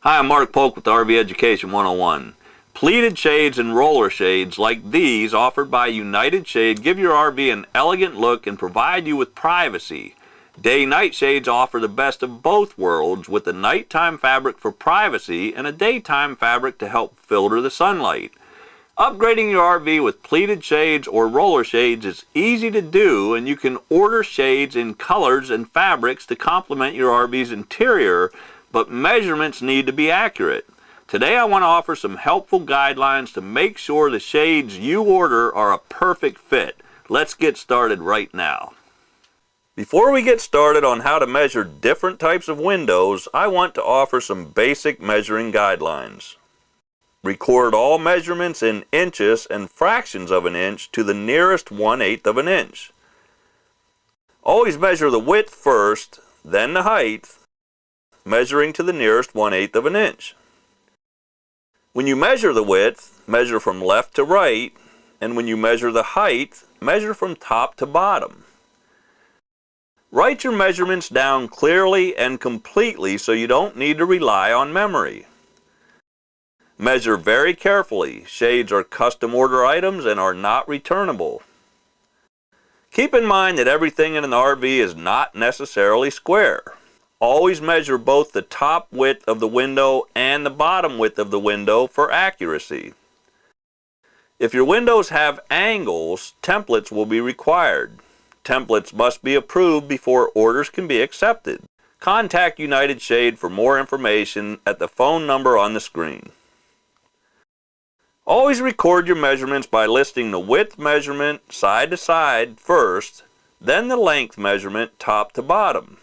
Hi, I'm Mark Polk with RV Education 101. Pleated shades and roller shades like these offered by United Shade give your RV an elegant look and provide you with privacy. Day-night shades offer the best of both worlds with a nighttime fabric for privacy and a daytime fabric to help filter the sunlight. Upgrading your RV with pleated shades or roller shades is easy to do, and you can order shades in colors and fabrics to complement your RV's interior, but measurements need to be accurate. Today I want to offer some helpful guidelines to make sure the shades you order are a perfect fit. Let's get started right now. Before we get started on how to measure different types of windows, I want to offer some basic measuring guidelines. Record all measurements in inches and fractions of an inch to the nearest 1/8 of an inch. Always measure the width first, then the height, measuring to the nearest 1/8 of an inch. When you measure the width, measure from left to right, and when you measure the height, measure from top to bottom. Write your measurements down clearly and completely so you don't need to rely on memory. Measure very carefully. Shades are custom order items and are not returnable. Keep in mind that everything in an RV is not necessarily square. Always measure both the top width of the window and the bottom width of the window for accuracy. If your windows have angles, templates will be required. Templates must be approved before orders can be accepted. Contact United Shade for more information at the phone number on the screen. Always record your measurements by listing the width measurement side to side first, then the length measurement top to bottom.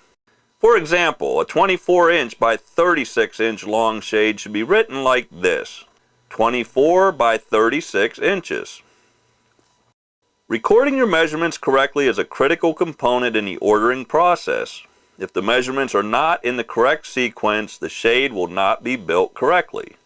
For example, a 24-inch by 36-inch long shade should be written like this: 24 by 36 inches. Recording your measurements correctly is a critical component in the ordering process. If the measurements are not in the correct sequence, the shade will not be built correctly.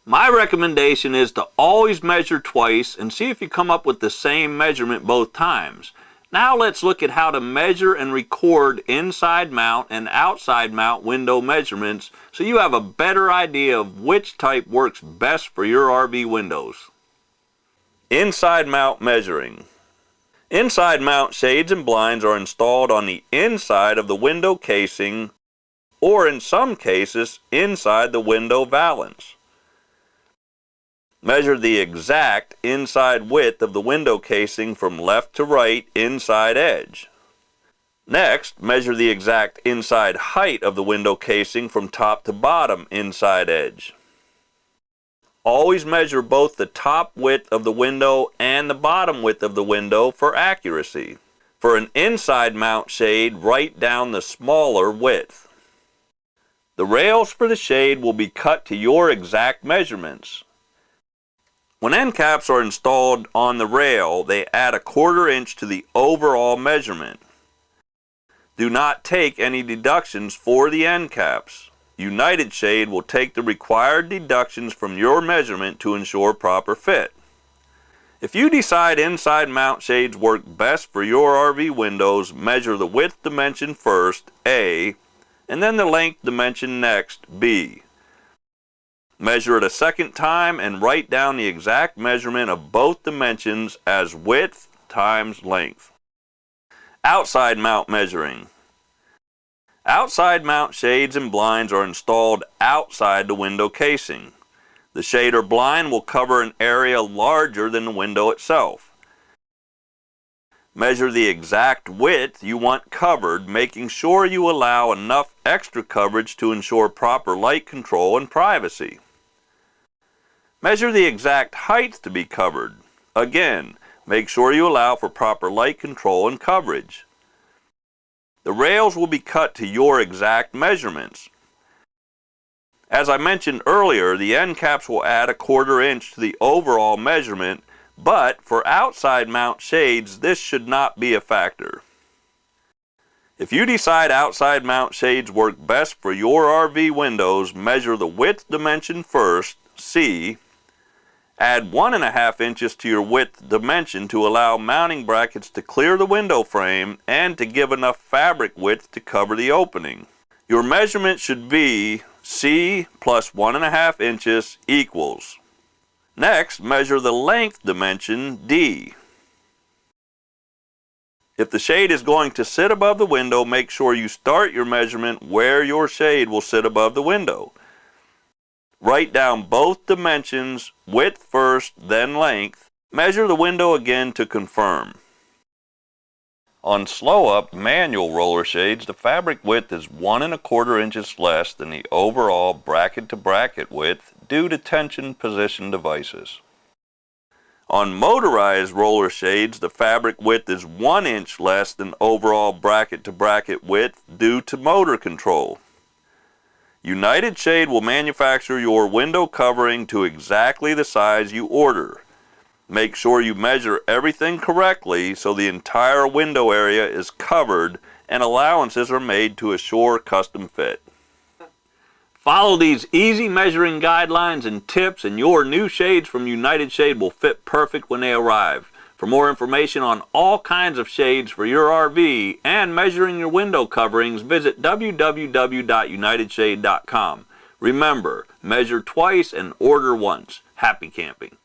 My recommendation is to always measure twice and see if you come up with the same measurement both times. Now let's look at how to measure and record inside mount and outside mount window measurements so you have a better idea of which type works best for your RV windows. Inside mount measuring. Inside mount shades and blinds are installed on the inside of the window casing, or in some cases inside the window valance. Measure the exact inside width of the window casing from left to right inside edge. Next, measure the exact inside height of the window casing from top to bottom inside edge. Always measure both the top width of the window and the bottom width of the window for accuracy. For an inside mount shade, write down the smaller width. The rails for the shade will be cut to your exact measurements. When end caps are installed on the rail, they add 1/4 inch to the overall measurement. Do not take any deductions for the end caps. United Shade will take the required deductions from your measurement to ensure proper fit. If you decide inside mount shades work best for your RV windows, measure the width dimension first, A, and then the length dimension next, B. Measure it a second time and write down the exact measurement of both dimensions as width times length. Outside mount measuring. Outside mount shades and blinds are installed outside the window casing. The shade or blind will cover an area larger than the window itself. Measure the exact width you want covered, making sure you allow enough extra coverage to ensure proper light control and privacy. Measure the exact height to be covered. Again, make sure you allow for proper light control and coverage. The rails will be cut to your exact measurements. As I mentioned earlier, the end caps will add 1/4 inch to the overall measurement, but for outside mount shades, this should not be a factor. If you decide outside mount shades work best for your RV windows, measure the width dimension first, C. Add 1.5 inches to your width dimension to allow mounting brackets to clear the window frame and to give enough fabric width to cover the opening. Your measurement should be C plus 1.5 inches equals. Next, measure the length dimension D. If the shade is going to sit above the window, make sure you start your measurement where your shade will sit above the window. Write down both dimensions, width first, then length. Measure the window again to confirm. On slow-up manual roller shades, the fabric width is 1.25 inches less than the overall bracket-to-bracket width due to tension position devices. On motorized roller shades, the fabric width is 1 inch less than overall bracket-to-bracket width due to motor control. United Shade will manufacture your window covering to exactly the size you order. Make sure you measure everything correctly so the entire window area is covered and allowances are made to assure custom fit. Follow these easy measuring guidelines and tips and your new shades from United Shade will fit perfect when they arrive. For more information on all kinds of shades for your RV and measuring your window coverings, visit www.unitedshade.com. Remember, measure twice and order once. Happy camping!